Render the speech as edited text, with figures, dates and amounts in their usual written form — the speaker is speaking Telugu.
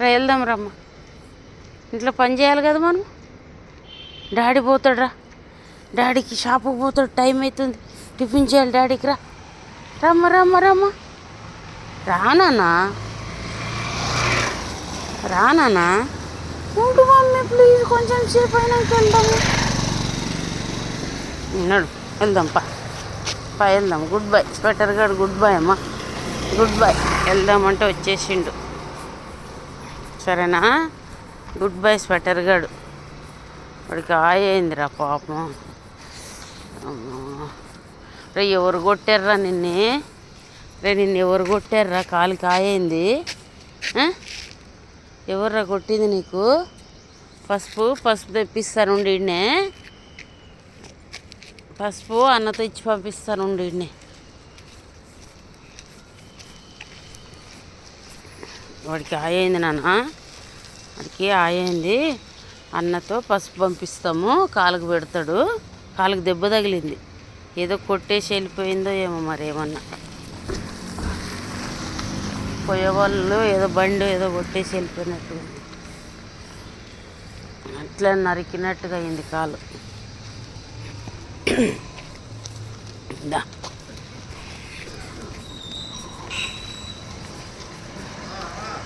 రా వెళ్దాం రమ్మ. ఇంట్లో పని చేయాలి కదా మనం. డాడీ పోతాడు రా. డాడీకి షాపుకి పోతాడు, టైం అవుతుంది. టిఫిన్ చేయాలి డాడీకి. రా రమ్మ రమ్మ రమ్మ. రానా రానా ఉండు మమ్మీ ప్లీజ్, కొంచెం సేపు అయినాక వెళ్దాము. నడు వెళ్దాం వెళ్దాం. గుడ్ బై స్వెటర్ గారు. గుడ్ బై అమ్మా, గుడ్ బై. వెళ్దామంటే వచ్చేసిండు. సరేనా? గుడ్ బై స్వెటర్ గాడు. వాడికి అయిందిరా పాపం. రే ఎవరు కొట్టారా నిన్నే? నిన్ను ఎవరు కొట్టారా? కాలికి అయింది. ఎవర్రా కొట్టింది నీకు? పసుపు తెప్పిస్తాను ఈడనే. పసుపు అన్నతో ఇచ్చి పంపిస్తాను ఈడనే. వాడికి అయింది నాన్న, వాడికి అయింది. అన్నతో పసుపు పంపిస్తాము. కాలుకు పెడతాడు. కాలుకు దెబ్బ తగిలింది. ఏదో కొట్టేసి వెళ్ళిపోయిందో ఏమో మరి. ఏమన్నా పోయేవాళ్ళు ఏదో బండి ఏదో కొట్టేసి వెళ్ళిపోయినట్టుగా, అట్లా నరికినట్టుగా అయింది కాలు. దా